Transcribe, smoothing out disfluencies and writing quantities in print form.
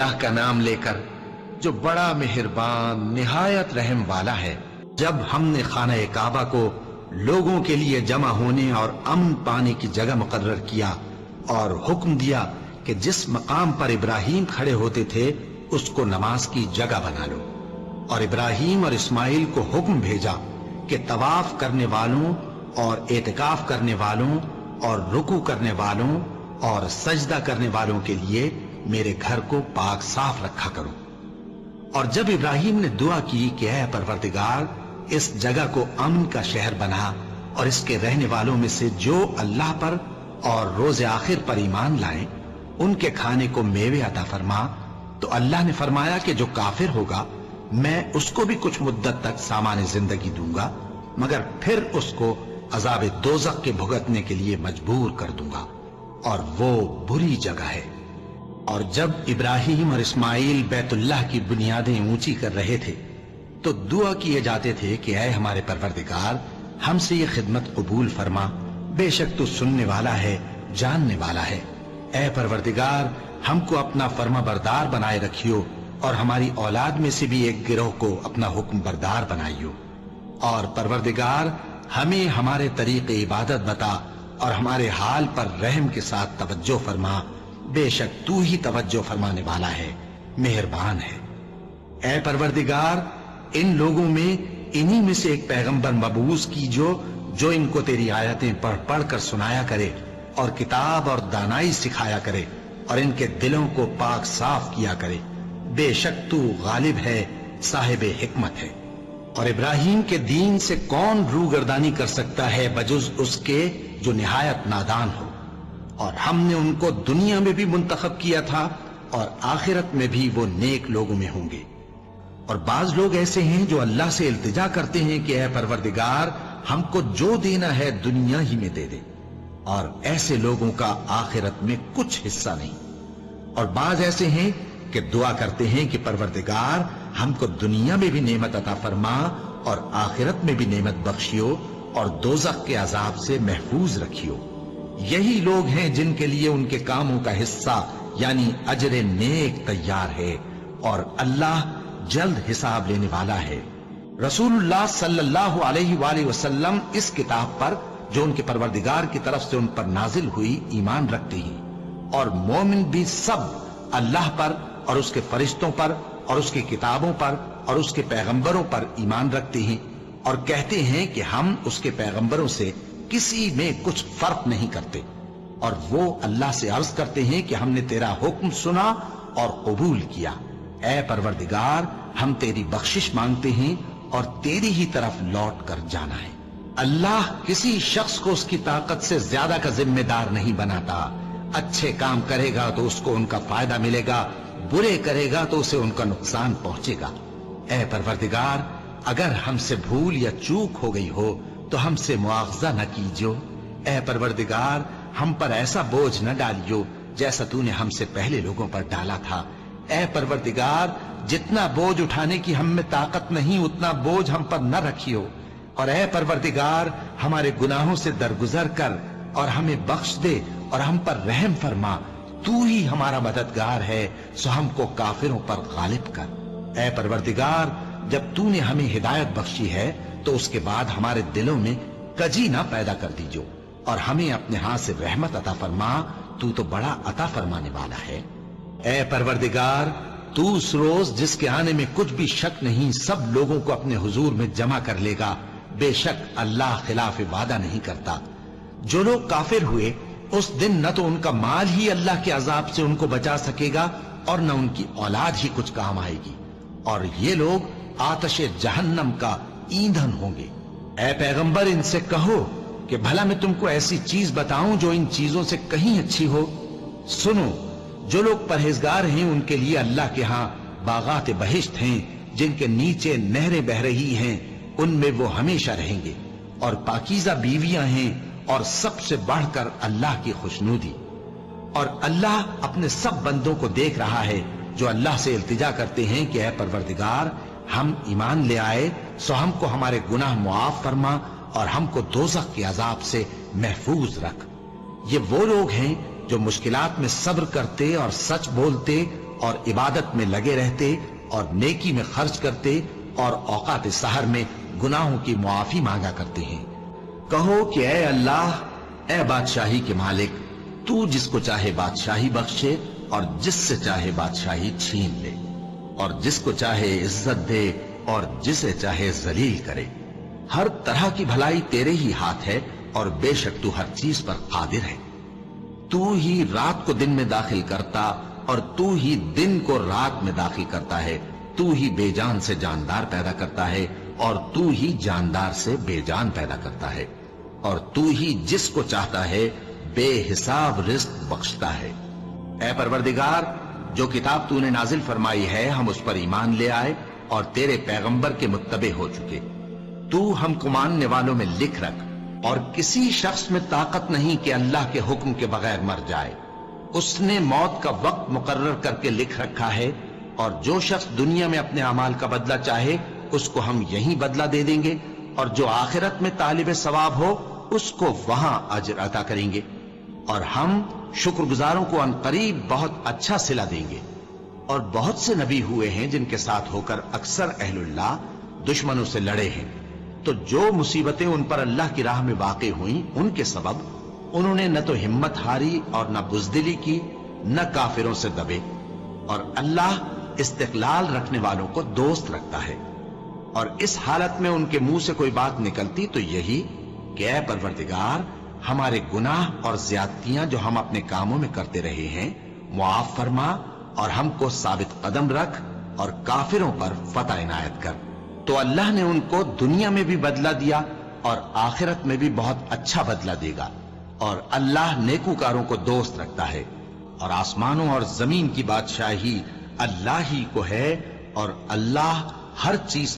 اللہ کا نام لے کر جو بڑا مہربان نہایت رحم والا ہے۔ جب ہم نے خانہ کعبہ کو لوگوں کے لیے جمع ہونے اور امن پانے کی جگہ مقرر کیا اور حکم دیا کہ جس مقام پر ابراہیم کھڑے ہوتے تھے اس کو نماز کی جگہ بنا لو، اور ابراہیم اور اسماعیل کو حکم بھیجا کہ طواف کرنے والوں اور اعتکاف کرنے والوں اور رکوع کرنے والوں اور سجدہ کرنے والوں کے لیے میرے گھر کو پاک صاف رکھا کرو۔ اور جب ابراہیم نے دعا کی کہ اے پروردگار اس جگہ کو امن کا شہر بنا اور اس کے رہنے والوں میں سے جو اللہ پر اور روز آخر پر ایمان لائیں ان کے کھانے کو میوے عطا فرما، تو اللہ نے فرمایا کہ جو کافر ہوگا میں اس کو بھی کچھ مدت تک سامان زندگی دوں گا، مگر پھر اس کو عذاب دوزخ کے بھگتنے کے لیے مجبور کر دوں گا، اور وہ بری جگہ ہے۔ اور جب ابراہیم اور اسماعیل بیت اللہ کی بنیادیں اونچی کر رہے تھے تو دعا کیے جاتے تھے کہ اے ہمارے پروردگار ہم سے یہ خدمت قبول فرما، بے شک تو سننے والا ہے، جاننے والا ہے۔ اے پروردگار ہم کو اپنا فرما بردار بنائے رکھیو، اور ہماری اولاد میں سے بھی ایک گروہ کو اپنا حکم بردار بنائیو، اور پروردگار ہمیں ہمارے طریق عبادت بتا اور ہمارے حال پر رحم کے ساتھ توجہ فرما، بے شک تو ہی توجہ فرمانے والا ہے، مہربان ہے۔ اے پروردگار ان لوگوں میں انہی میں سے ایک پیغمبر مبعوث کیجو جو ان کو تیری آیتیں پڑھ پڑھ کر سنایا کرے اور کتاب اور دانائی سکھایا کرے اور ان کے دلوں کو پاک صاف کیا کرے، بے شک تو غالب ہے، صاحب حکمت ہے۔ اور ابراہیم کے دین سے کون روگردانی کر سکتا ہے بجز اس کے جو نہایت نادان ہو، اور ہم نے ان کو دنیا میں بھی منتخب کیا تھا اور آخرت میں بھی وہ نیک لوگوں میں ہوں گے۔ اور بعض لوگ ایسے ہیں جو اللہ سے التجا کرتے ہیں کہ اے پروردگار ہم کو جو دینا ہے دنیا ہی میں دے دے، اور ایسے لوگوں کا آخرت میں کچھ حصہ نہیں۔ اور بعض ایسے ہیں کہ دعا کرتے ہیں کہ پروردگار ہم کو دنیا میں بھی نعمت عطا فرما اور آخرت میں بھی نعمت بخشیو اور دوزخ کے عذاب سے محفوظ رکھیو۔ یہی لوگ ہیں جن کے لیے ان کے کاموں کا حصہ یعنی اجر نیک تیار ہے، اور اللہ جلد حساب لینے والا ہے۔ رسول اللہ صلی اللہ علیہ وآلہ وسلم اس کتاب پر جو ان کے پروردگار کی طرف سے ان پر نازل ہوئی ایمان رکھتے ہیں، اور مومن بھی سب اللہ پر اور اس کے فرشتوں پر اور اس کی کتابوں پر اور اس کے پیغمبروں پر ایمان رکھتے ہیں، اور کہتے ہیں کہ ہم اس کے پیغمبروں سے کسی میں کچھ فرق نہیں کرتے، اور وہ اللہ سے عرض کرتے ہیں کہ ہم نے تیرا حکم سنا اور قبول کیا۔ اے پروردگار ہم تیری بخشش مانگتے ہیں اور تیری ہی طرف لوٹ کر جانا ہے۔ اللہ کسی شخص کو اس کی طاقت سے زیادہ کا ذمہ دار نہیں بناتا۔ اچھے کام کرے گا تو اس کو ان کا فائدہ ملے گا، برے کرے گا تو اسے ان کا نقصان پہنچے گا۔ اے پروردگار اگر ہم سے بھول یا چوک ہو گئی ہو تو ہم سے مواخذہ نہ کیجو۔ اے پروردگار ہم پر ایسا بوجھ نہ ڈالیو جیسا تو نے ہم سے پہلے لوگوں پر ڈالا تھا۔ اے پروردگار جتنا بوجھ اٹھانے کی ہم میں طاقت نہیں اتنا بوجھ ہم پر نہ رکھیو، اور اے پروردگار ہمارے گناہوں سے درگزر کر اور ہمیں بخش دے اور ہم پر رحم فرما، تو ہی ہمارا مددگار ہے، سو ہم کو کافروں پر غالب کر۔ اے پروردگار جب تو نے ہمیں ہدایت بخشی ہے تو اس کے بعد ہمارے دلوں میں کجی نہ پیدا کر دیجو، اور ہمیں اپنے ہاتھ سے رحمت عطا فرما، تو بڑا عطا فرمانے والا ہے۔ اے پروردگار تو اس روز جس کے آنے میں کچھ بھی شک نہیں سب لوگوں کو اپنے حضور میں جمع کر لے گا، بے شک اللہ خلاف وعدہ نہیں کرتا۔ جو لوگ کافر ہوئے اس دن نہ تو ان کا مال ہی اللہ کے عذاب سے ان کو بچا سکے گا اور نہ ان کی اولاد ہی کچھ کام آئے گی، اور یہ لوگ آتش جہنم کا ایندھن ہوں گے۔ اے پیغمبر ان سے کہو کہ بھلا میں تم کو ایسی چیز بتاؤں جو ان چیزوں سے کہیں اچھی ہو؟ سنو، جو لوگ پرہیزگار ہیں ان کے لیے اللہ کے ہاں باغات بہشت ہیں جن کے نیچے نہریں بہ رہی ہیں، ان میں وہ ہمیشہ رہیں گے، اور پاکیزہ بیویاں ہیں، اور سب سے بڑھ کر اللہ کی خوشنودی۔ اور اللہ اپنے سب بندوں کو دیکھ رہا ہے جو اللہ سے التجا کرتے ہیں کہ اے پروردگار ہم ایمان لے آئے سو ہم کو ہمارے گناہ معاف فرما اور ہم کو دوزخ کے عذاب سے محفوظ رکھ۔ یہ وہ لوگ ہیں جو مشکلات میں صبر کرتے اور سچ بولتے اور عبادت میں لگے رہتے اور نیکی میں خرچ کرتے اور اوقات سحر میں گناہوں کی معافی مانگا کرتے ہیں۔ کہو کہ اے اللہ، اے بادشاہی کے مالک، تو جس کو چاہے بادشاہی بخشے اور جس سے چاہے بادشاہی چھین لے، اور جس کو چاہے عزت دے اور جسے چاہے ذلیل کرے۔ ہر طرح کی بھلائی تیرے ہی ہاتھ ہے اور بے شک تو ہر چیز پر قادر ہے۔ تو ہی رات کو دن میں داخل کرتا اور تو ہی دن کو رات میں داخل کرتا ہے۔ تو ہی بے جان سے جاندار پیدا کرتا ہے اور تو ہی جاندار سے بے جان پیدا کرتا ہے، اور تو ہی جس کو چاہتا ہے بے حساب رزق بخشتا ہے۔ اے پروردگار، جو کتاب تو نے نازل فرمائی ہے ہم اس پر ایمان لے آئے اور تیرے پیغمبر کے متبع ہو چکے۔ تو ہم کو ماننے والوں میں لکھ رکھ، اور کسی شخص میں طاقت نہیں کہ اللہ کے حکم کے بغیر مر جائے۔ اس نے موت کا وقت مقرر کر کے لکھ رکھا ہے، اور جو شخص دنیا میں اپنے اعمال کا بدلہ چاہے اس کو ہم یہیں بدلہ دے دیں گے، اور جو آخرت میں طالب ثواب ہو اس کو وہاں اجر عطا کریں گے، اور ہم شکر گزاروں کو عنقریب بہت اچھا صلہ دیں گے۔ اور بہت سے نبی ہوئے ہیں جن کے ساتھ ہو کر اکثر اہل اللہ دشمنوں سے لڑے ہیں، تو جو مصیبتیں ان پر اللہ کی راہ میں واقع ہوئیں ان کے سبب انہوں نے نہ تو ہمت ہاری اور نہ بزدلی کی، نہ کافروں سے دبے، اور اللہ استقلال رکھنے والوں کو دوست رکھتا ہے۔ اور اس حالت میں ان کے منہ سے کوئی بات نکلتی تو یہی کہ اے پروردگار، ہمارے گناہ اور زیادتیاں جو ہم اپنے کاموں میں کرتے رہے ہیں معاف فرما، اور ہم کو ثابت قدم رکھ اور کافروں پر فتح عنایت کر۔ تو اللہ نے ان کو دنیا میں بھی بدلہ دیا اور آخرت میں بھی بہت اچھا بدلہ دے گا، اور اللہ نیکوکاروں کو دوست رکھتا ہے۔ اور آسمانوں اور زمین کی بادشاہی اللہ ہی کو ہے، اور اللہ ہر چیز